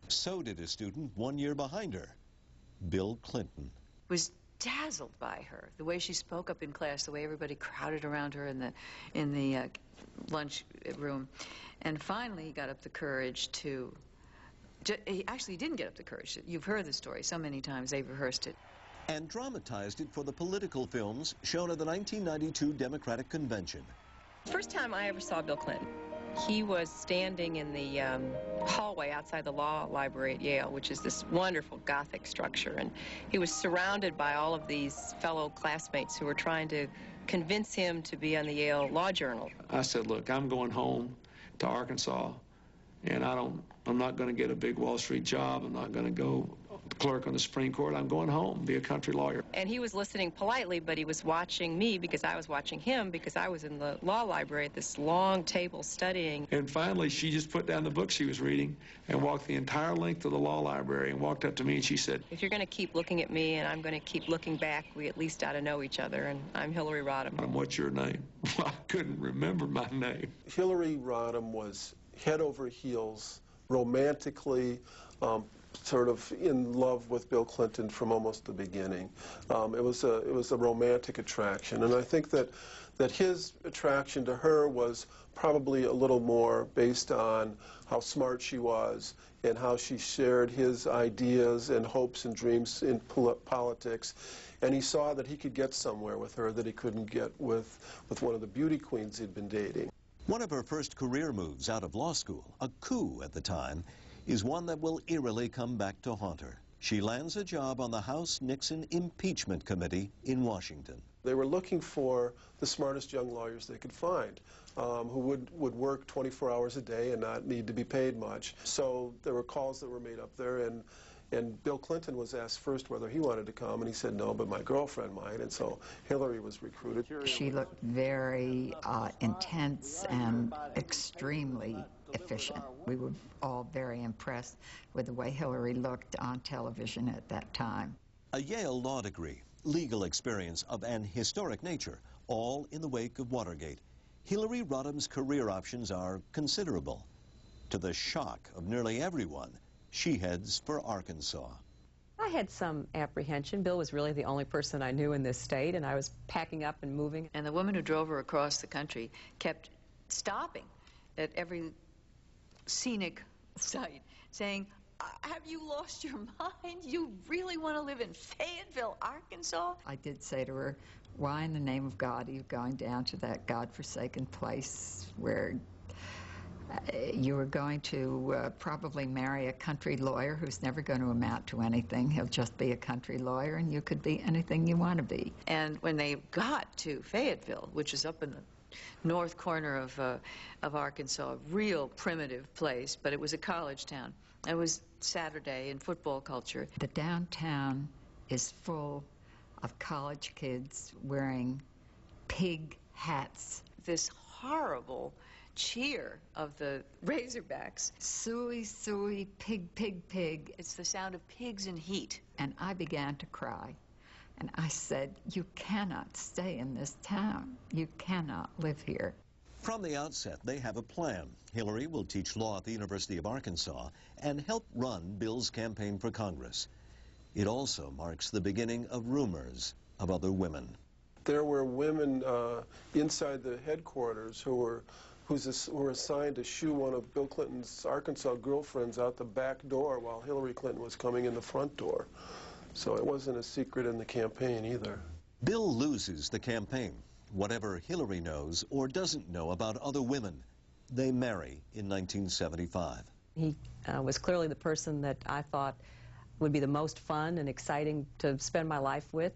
So did a student 1 year behind her, Bill Clinton. Was dazzled by her, the way she spoke up in class, the way everybody crowded around her in the lunch room, and finally he got up the courage to. He actually didn't get up the courage. You've heard the story so many times. They've rehearsed it. And dramatized it for the political films shown at the 1992 Democratic Convention. First time I ever saw Bill Clinton, he was standing in the hallway outside the law library at Yale, which is this wonderful Gothic structure, and he was surrounded by all of these fellow classmates who were trying to convince him to be on the Yale Law Journal. I said, look, I'm going home to Arkansas, and I'm not going to get a big Wall Street job. I'm not going to go clerk on the Supreme Court. I'm going home, be a country lawyer. And he was listening politely, but he was watching me because I was watching him, because I was in the law library at this long table studying. And finally, she just put down the book she was reading and walked the entire length of the law library and walked up to me and she said, if you're going to keep looking at me and I'm going to keep looking back, we at least ought to know each other, and I'm Hillary Rodham. What's your name? I couldn't remember my name. Hillary Rodham was head over heels, romantically, sort of in love with Bill Clinton from almost the beginning. It was a romantic attraction, and I think that his attraction to her was probably a little more based on how smart she was and how she shared his ideas and hopes and dreams in politics. And he saw that he could get somewhere with her that he couldn't get with one of the beauty queens he'd been dating. One of her first career moves out of law school, a coup at the time, is one that will eerily come back to haunt her. She lands a job on the House Nixon Impeachment Committee in Washington. They were looking for the smartest young lawyers they could find, who would work 24 hours a day and not need to be paid much. So there were calls that were made up there, and Bill Clinton was asked first whether he wanted to come, and he said no, but my girlfriend might, and so Hillary was recruited. She looked very intense and extremely efficient. We were all very impressed with the way Hillary looked on television at that time. A Yale law degree, legal experience of an historic nature, all in the wake of Watergate. Hillary Rodham's career options are considerable. To the shock of nearly everyone, she heads for Arkansas. I had some apprehension. Bill was really the only person I knew in this state, and I was packing up and moving. And the woman who drove her across the country kept stopping at every scenic site, saying, have you lost your mind? You really want to live in Fayetteville, Arkansas? I did say to her, why in the name of God are you going down to that godforsaken place where you were going to probably marry a country lawyer who's never going to amount to anything. He'll just be a country lawyer, and you could be anything you want to be. And when they got to Fayetteville, which is up in the north corner of Arkansas, a real primitive place, but it was a college town. It was Saturday in football culture. The downtown is full of college kids wearing pig hats. This horrible cheer of the Razorbacks. Suey, suey, pig, pig, pig. It's the sound of pigs in heat. And I began to cry. And I said, you cannot stay in this town. You cannot live here. From the outset, they have a plan. Hillary will teach law at the University of Arkansas and help run Bill's campaign for Congress. It also marks the beginning of rumors of other women. There were women inside the headquarters who were assigned to shoo one of Bill Clinton's Arkansas girlfriends out the back door while Hillary Clinton was coming in the front door. So it wasn't a secret in the campaign either. Bill loses the campaign. Whatever Hillary knows or doesn't know about other women, they marry in 1975. He was clearly the person that I thought would be the most fun and exciting to spend my life with.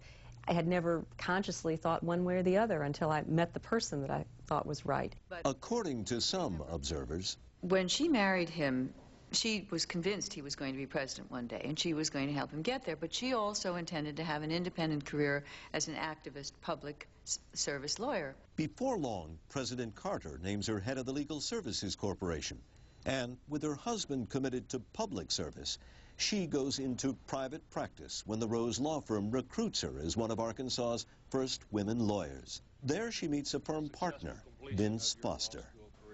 I had never consciously thought one way or the other until I met the person that I thought was right. According to some observers, when she married him, she was convinced he was going to be president one day, and she was going to help him get there, but she also intended to have an independent career as an activist public service lawyer. Before long, President Carter names her head of the Legal Services Corporation, and with her husband committed to public service, she goes into private practice when the Rose Law Firm recruits her as one of Arkansas's first women lawyers. There she meets a firm partner, Vince Foster.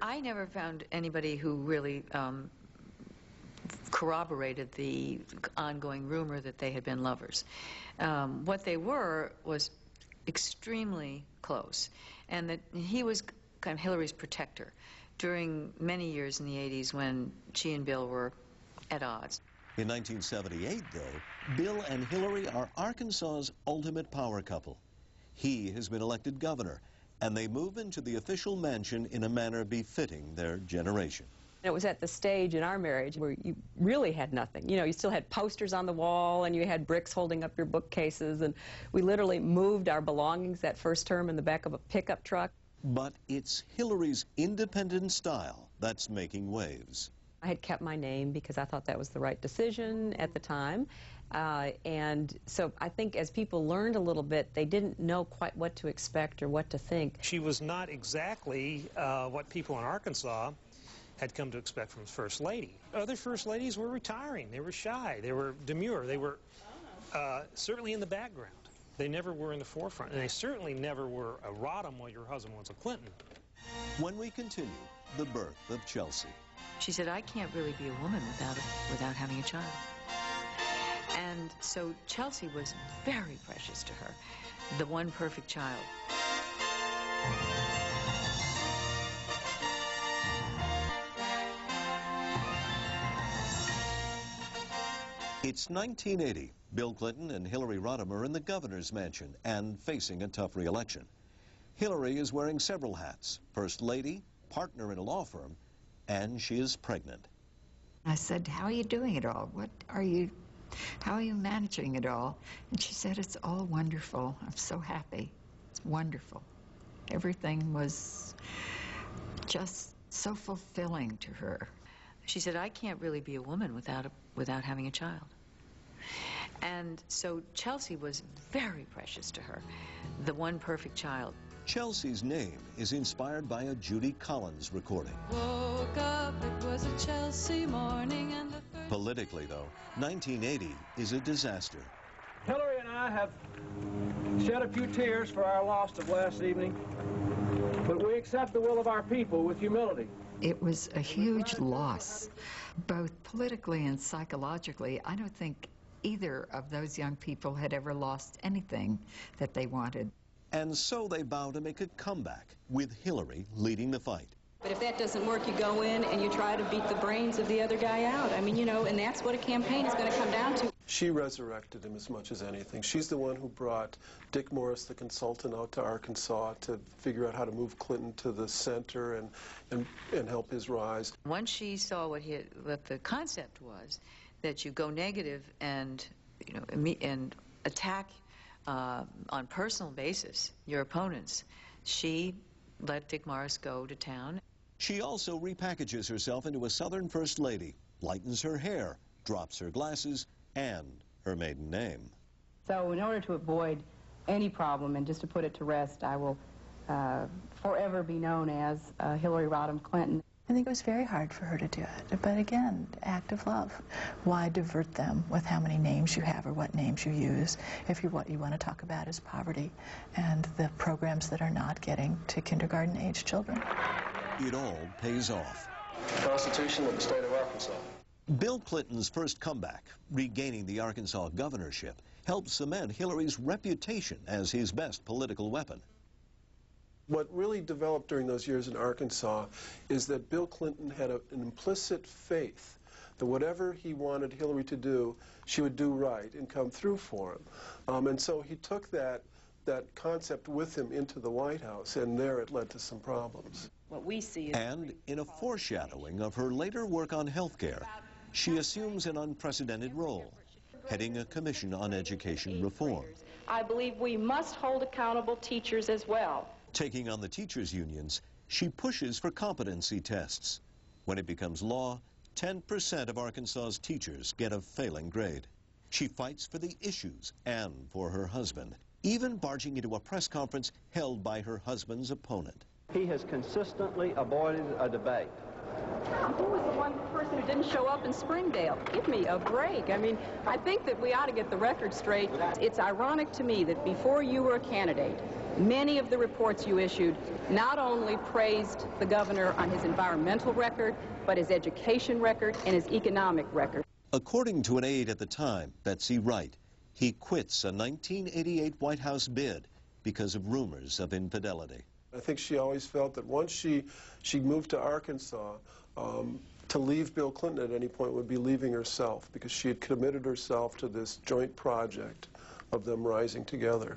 I never found anybody who really corroborated the ongoing rumor that they had been lovers. What they were was extremely close, and that he was kind of Hillary's protector during many years in the 80s when she and Bill were at odds. In 1978, though, Bill and Hillary are Arkansas's ultimate power couple. He has been elected governor, and they move into the official mansion in a manner befitting their generation. It was at the stage in our marriage where you really had nothing. You know, you still had posters on the wall, and you had bricks holding up your bookcases, and we literally moved our belongings that first term in the back of a pickup truck. But it's Hillary's independent style that's making waves. I had kept my name because I thought that was the right decision at the time. And so I think as people learned a little bit, they didn't know quite what to expect or what to think. She was not exactly what people in Arkansas had come to expect from the First Lady. Other First Ladies were retiring. They were shy. They were demure. They were certainly in the background. They never were in the forefront. And they certainly never were a RODHAM while your husband was a Clinton. When we continue, the birth of Chelsea. She said, I can't really be a woman without having a child. And so Chelsea was very precious to her, the one perfect child. It's 1980. Bill Clinton and Hillary Rodham are in the governor's mansion and facing a tough re-election. Hillary is wearing several hats: First Lady, partner in a law firm, and she is pregnant. I said, how are you doing it all? How are you managing it all? And she said, it's all wonderful. I'm so happy. It's wonderful. Everything was just so fulfilling to her. She said, I can't really be a woman without having a child. And so Chelsea was very precious to her, the one perfect child. Chelsea's name is inspired by a Judy Collins recording. Woke up, it was a Chelsea morning and the Politically, though, 1980 is a disaster. Hillary and I have shed a few tears for our loss of last evening, but we accept the will of our people with humility. It was a huge loss, both politically and psychologically. I don't think either of those young people had ever lost anything that they wanted. And so they vow to make a comeback, with Hillary leading the fight. But if that doesn't work, you go in and you try to beat the brains of the other guy out. I mean, you know, and that's what a campaign is going to come down to. She resurrected him as much as anything. She's the one who brought Dick Morris, the consultant, out to Arkansas to figure out how to move Clinton to the center and help his rise. Once she saw what the concept was, that you go negative and, you know, and attack on personal basis your opponents, she let Dick Morris go to town. She also repackages herself into a Southern First Lady, lightens her hair, drops her glasses, and her maiden name. So in order to avoid any problem and just to put it to rest, I will forever be known as Hillary Rodham Clinton. I think it was very hard for her to do it, but again, act of love. Why divert them with how many names you have or what names you use if what you want to talk about is poverty and the programs that are not getting to kindergarten-age children? It all pays off. The Constitution of the state of Arkansas. Bill Clinton's first comeback, regaining the Arkansas governorship, helped cement Hillary's reputation as his best political weapon. What really developed during those years in Arkansas is that Bill Clinton had an implicit faith that whatever he wanted Hillary to do, she would do right and come through for him. And so he took that concept with him into the White House, and there it led to some problems. What we see is... And in a foreshadowing of her later work on health care, she assumes an unprecedented role, heading a commission on education reform. I believe we must hold accountable teachers as well. Taking on the teachers' unions, she pushes for competency tests. When it becomes law, 10% of Arkansas's teachers get a failing grade. She fights for the issues and for her husband, even barging into a press conference held by her husband's opponent. He has consistently avoided a debate. Who was the one person who didn't show up in Springdale? Give me a break. I mean, I think that we ought to get the record straight. It's ironic to me that before you were a candidate, many of the reports you issued not only praised the governor on his environmental record, but his education record and his economic record. According to an aide at the time, Betsy Wright, he quits a 1988 White House bid because of rumors of infidelity. I think she always felt that once she moved to Arkansas, to leave Bill Clinton at any point would be leaving herself, because she had committed herself to this joint project of them rising together.